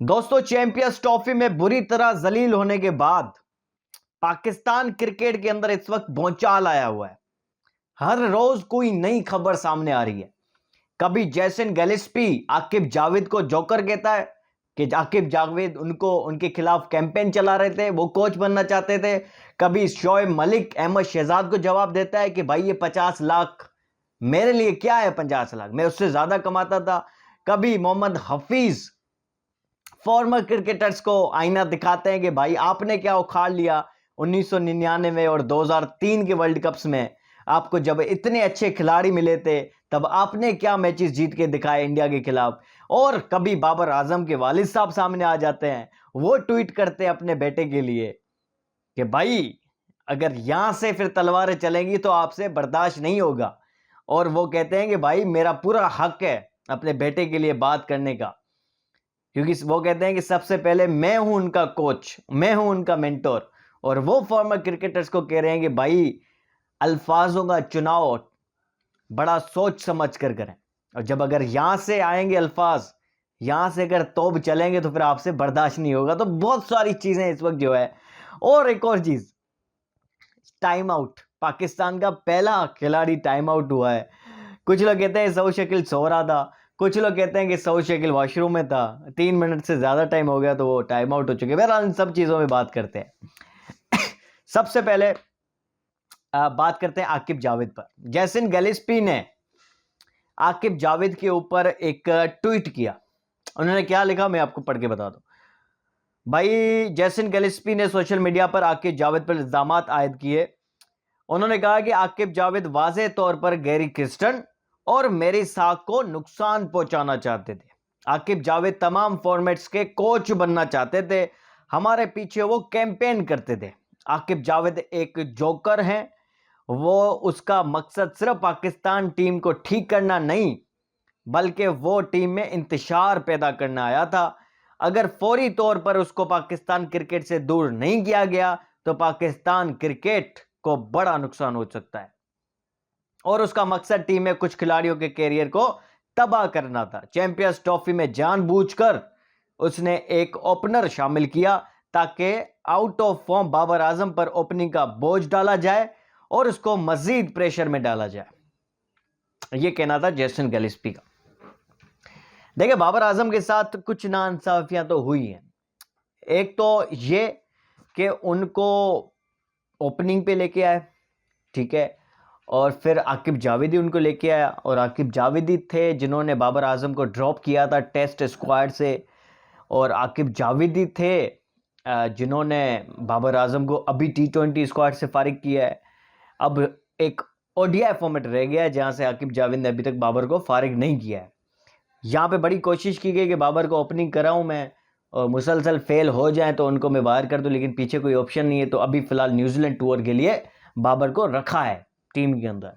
दोस्तों, champions trophy में बुरी तरह जलील होने के बाद पाकिस्तान क्रिकेट के अंदर इस वक्त भौचाल आया हुआ है। हर रोज कोई नई खबर सामने आ रही है। कभी जैसन गिलेस्पी आकिब जावेद को जोकर कहता है कि आकिब जावेद उनको उनके खिलाफ कैंपेन चला रहे थे, वो कोच बनना चाहते थे। कभी शोएब मलिक अहमद शहजाद को जवाब देता है कि भाई ये 50 लाख मेरे लिए क्या है, 50 लाख मैं उससे ज्यादा कमाता था। कभी मोहम्मद हफीज फॉर्मर क्रिकेटर्स को आईना दिखाते हैं कि भाई आपने क्या उखाड़ लिया 1999 और 2003 के वर्ल्ड कप्स में। आपको जब इतने अच्छे खिलाड़ी मिले थे तब आपने क्या मैचेस जीत के दिखाए इंडिया के खिलाफ। और कभी बाबर आजम के वालिद साहब सामने आ जाते हैं, वो ट्वीट करते हैं अपने बेटे के लिए कि भाई अगर यहां से फिर तलवारें चलेंगी तो आपसे बर्दाश्त नहीं होगा। और वो कहते हैं कि भाई मेरा पूरा हक है अपने बेटे के लिए बात करने का, क्योंकि वो कहते हैं कि सबसे पहले मैं हूं उनका कोच, मैं हूं उनका मेंटोर। और वो फॉर्मर क्रिकेटर्स को कह रहे हैं कि भाई अल्फाजों का चुनाव बड़ा सोच समझ कर करें, और जब अगर यहां से आएंगे अल्फाज, यहां से अगर तोब चलेंगे तो फिर आपसे बर्दाश्त नहीं होगा। तो बहुत सारी चीजें इस वक्त जो है। और एक और चीज, टाइम आउट, पाकिस्तान का पहला खिलाड़ी टाइम आउट हुआ है। कुछ लोग कहते हैं सौ शकील सो रहा था, कुछ लोग कहते हैं कि सौ शकील वॉशरूम में था, 3 मिनट से ज्यादा टाइम हो गया तो वो टाइम आउट हो चुके। बहरहाल इन सब चीजों में बात करते हैं। सबसे पहले बात करते हैं आकिब जावेद पर। जैसन गिलेस्पी ने आकिब जावेद के ऊपर एक ट्वीट किया। उन्होंने क्या लिखा मैं आपको पढ़ के बता दूं। भाई जैसन गिलेस्पी ने सोशल मीडिया पर आकिब जावेद पर इल्जाम आयद किए। उन्होंने कहा कि आकिब जावेद वाज़ेह तौर पर गैरी क्रिस्टन और मेरी साख को नुकसान पहुंचाना चाहते थे। आकिब जावेद तमाम फॉर्मेट्स के कोच बनना चाहते थे, हमारे पीछे वो कैंपेन करते थे। आकिब जावेद एक जोकर हैं, वो उसका मकसद सिर्फ पाकिस्तान टीम को ठीक करना नहीं बल्कि वो टीम में इंतशार पैदा करना आया था। अगर फौरी तौर पर उसको पाकिस्तान क्रिकेट से दूर नहीं किया गया तो पाकिस्तान क्रिकेट को बड़ा नुकसान हो सकता है। और उसका मकसद टीम में कुछ खिलाड़ियों के कैरियर को तबाह करना था। चैंपियंस ट्रॉफी में जानबूझकर उसने एक ओपनर शामिल किया ताकि out of form Babar Azam पर ओपनिंग का बोझ डाला जाए और उसको मजीद प्रेशर में डाला जाए। यह कहना था जैसन गिलेस्पी का। देखिए, बाबर आजम के साथ कुछ नाइंसाफियां तो हुई हैं। एक तो ये कि उनको ओपनिंग पे लेके आए, ठीक है, और फिर आकिब जावेदी उनको लेके आया। और आकिब जावेदी थे जिन्होंने बाबर आजम को ड्रॉप किया था टेस्ट स्क्वाड से। और आकिब जावेदी थे जिन्होंने बाबर आजम को अभी T20 स्क्वाड से फारिग किया है। अब एक ओडीआई फॉर्मेट रह गया है जहां से आकिब जावेद ने अभी तक बाबर को फारिग नहीं किया है। यहाँ पे बड़ी कोशिश की गई कि बाबर को ओपनिंग कराऊं मैं, और मुसलसल फेल हो जाए तो उनको मैं बाहर कर दूं, लेकिन पीछे कोई ऑप्शन नहीं है। तो अभी फिलहाल न्यूजीलैंड टूर के लिए बाबर को रखा है टीम के अंदर।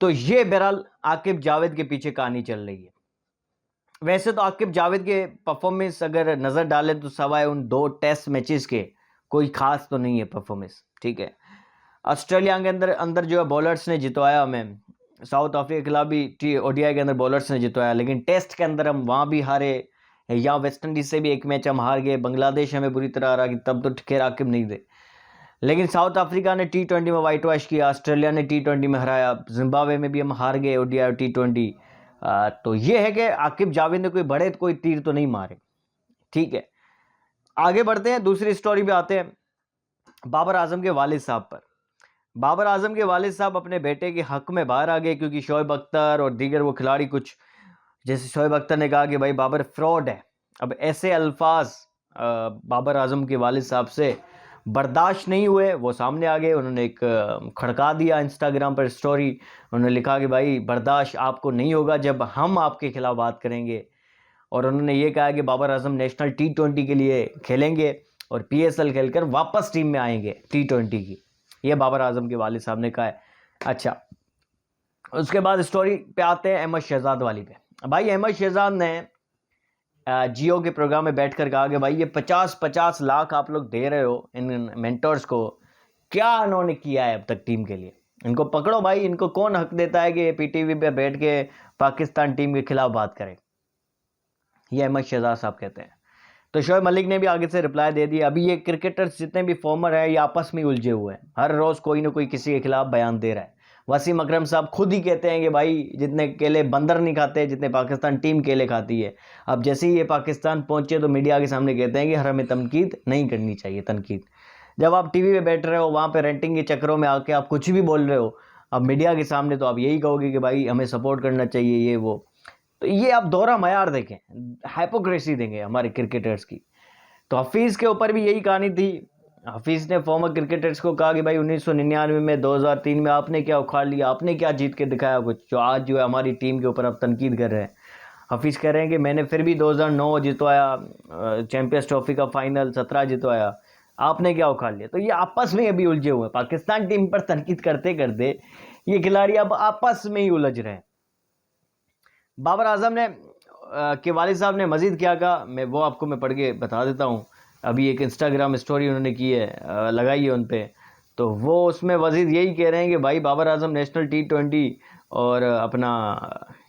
तो ये बहरहाल आकिब जावेद के पीछे कहानी चल रही है। वैसे तो आकिब जावेद के परफॉर्मेंस अगर नजर डालें तो सवाए उन 2 टेस्ट मैचेस के कोई खास तो नहीं है परफॉर्मेंस, ठीक है। ऑस्ट्रेलिया के अंदर अंदर जो है बॉलर्स ने जितवाया हमें, साउथ अफ्रीका के खिलाफ भी ओडीआई के अंदर बॉलर्स ने जितवाया, लेकिन टेस्ट के अंदर हम वहां भी हारे। या वेस्ट इंडीज से भी एक मैच हम हार गए, बांग्लादेश हमें बुरी तरह हरा कि तब तो खैर आकिब नहीं थे। लेकिन साउथ अफ्रीका ने T20 में वाइट वॉश किया, ऑस्ट्रेलिया ने T20 में हराया, जिम्बाब्वे में भी हम हार गए ओडीआई और T20। तो ये है कि आकिब जावेद ने कोई तीर तो नहीं मारे, ठीक है। आगे बढ़ते हैं, दूसरी स्टोरी पे आते हैं, बाबर आजम के वालिद साहब पर। बाबर आजम के वालिद साहब अपने बेटे के हक में बाहर आ गए क्योंकि शोएब अख्तर और दीगर वो खिलाड़ी कुछ, जैसे शोएब अख्तर ने कहा कि भाई बाबर फ्रॉड है। अब ऐसे अल्फाज बाबर आजम के वालिद साहब से बर्दाश्त नहीं हुए, वो सामने आ गए। उन्होंने एक खड़का दिया इंस्टाग्राम पर स्टोरी। उन्होंने लिखा कि भाई बर्दाश्त आपको नहीं होगा जब हम आपके खिलाफ बात करेंगे। और उन्होंने ये कहा कि बाबर आजम नेशनल T20 के लिए खेलेंगे और PSL खेलकर वापस टीम में आएंगे T20 की। ये बाबर आजम के वालिद साहब ने कहा है। अच्छा, उसके बाद स्टोरी पे आते हैं अहमद शहजाद वाली पे। भाई अहमद शहजाद ने जियो के प्रोग्राम में बैठकर कहा कि भाई ये 50-50 लाख आप लोग दे रहे हो इन मेंटर्स को, क्या इन्होंने किया है अब तक टीम के लिए? इनको पकड़ो भाई, इनको कौन हक देता है कि PTV पे बैठ के पाकिस्तान टीम के खिलाफ बात करें? ये अहमद शहजाद साहब कहते हैं। तो शोएब मलिक ने भी आगे से रिप्लाई दे दिया। अभी ये क्रिकेटर्स जितने भी फॉर्मर है ये आपस में उलझे हुए हैं, हर रोज़ कोई ना कोई किसी के खिलाफ बयान दे रहा है। वसीम अकरम साहब खुद ही कहते हैं कि भाई जितने केले बंदर नहीं खाते जितने पाकिस्तान टीम केले खाती है। अब जैसे ही ये पाकिस्तान पहुंचे तो मीडिया के सामने कहते हैं कि हमें तनकीद नहीं करनी चाहिए। तनकीद जब आप टीवी पे बैठ रहे हो वहाँ पे रेंटिंग के चक्करों में आके आप कुछ भी बोल रहे हो, अब मीडिया के सामने तो आप यही कहोगे कि भाई हमें सपोर्ट करना चाहिए ये वो। तो ये आप दोहरा मयार देखें, हाइपोक्रेसी देंगे हमारे क्रिकेटर्स की। तो हफीज़ के ऊपर भी यही कहानी थी। हफीज़ ने फॉर्मर क्रिकेटर्स को कहा कि भाई 1999 में 2003 में आपने क्या उखाड़ लिया, आपने क्या जीत के दिखाया कुछ, जो आज जो है हमारी टीम के ऊपर आप तनकीद कर रहे हैं। हफीज़ कह रहे हैं कि मैंने फिर भी 2009 जितवाया, चैंपियंस ट्रॉफी का फाइनल 17 जितवाया, आपने क्या उखाड़ लिया। तो ये आपस में अभी उलझे हुए हैं, पाकिस्तान टीम पर तनकीद करते करते ये खिलाड़ी अब आपस में ही उलझ रहे हैं। बाबर आजम ने के वालिद साहब ने मज़ीद क्या कहा, मैं वो आपको मैं पढ़ के बता देता हूँ। अभी एक इंस्टाग्राम स्टोरी उन्होंने की है, लगाई है उन पर। तो वो उसमें मज़ीद यही कह रहे हैं कि भाई बाबर आजम नेशनल T20 और अपना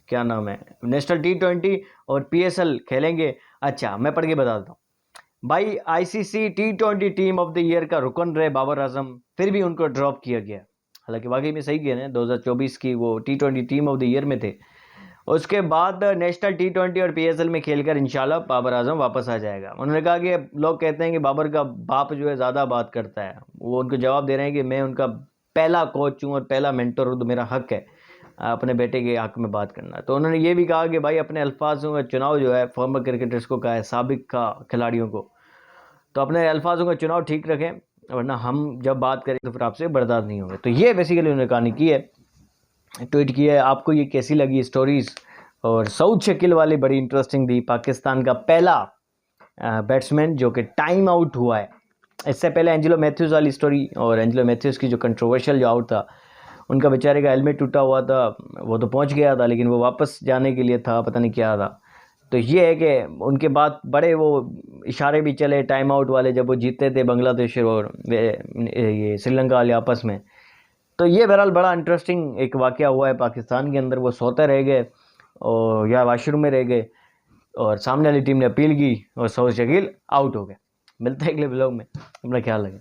क्या नाम है नेशनल T20 और PSL खेलेंगे। अच्छा मैं पढ़ के बता देता हूँ। भाई ICC T20 team of the year का रुकन रहे बाबर आजम, फिर भी उनको ड्रॉप किया गया। हालांकि वाकई में सही कह रहे हैं, 2024 की वो T20 team of the year में थे। उसके बाद नेशनल T20 और PSL में खेलकर इंशाल्लाह बाबर आजम वापस आ जाएगा। उन्होंने कहा कि लोग कहते हैं कि बाबर का बाप जो है ज़्यादा बात करता है, वो उनको जवाब दे रहे हैं कि मैं उनका पहला कोच हूँ और पहला मेंटर हूँ, तो मेरा हक है अपने बेटे के हक में बात करना। तो उन्होंने ये भी कहा कि भाई अपने अल्फाजों का चुनाव जो है, फॉर्मर क्रिकेटर्स को कहा है, साबिक का खिलाड़ियों को, तो अपने अल्फाजों का चुनाव ठीक रखें, वरना हम जब बात करें तो फिर आपसे बर्दाश्त नहीं होंगे। तो ये बेसिकली उन्होंने कहानी की है, ट्वीट की है। आपको ये कैसी लगी स्टोरीज़? और सऊद शकील वाली बड़ी इंटरेस्टिंग थी, पाकिस्तान का पहला बैट्समैन जो कि टाइम आउट हुआ है। इससे पहले एंजेलो मैथ्यूज़ वाली स्टोरी, और एंजेलो मैथ्यूज़ की जो कंट्रोवर्शियल जो आउट था, उनका बेचारे का हेलमेट टूटा हुआ था, वो तो पहुंच गया था लेकिन वो वापस जाने के लिए था, पता नहीं क्या था। तो ये है कि उनके बाद बड़े वो इशारे भी चले टाइम आउट वाले, जब वो जीतते थे बांग्लादेश और ये श्रीलंका वाले आपस में। तो ये बहरहाल बड़ा इंटरेस्टिंग एक वाक़या हुआ है पाकिस्तान के अंदर। वो सोते रह गए और या वाशरूम में रह गए और सामने वाली टीम ने अपील की और सऊद शकील आउट हो गए। मिलते हैं अगले ब्लॉग में, अपना ख्याल रखें।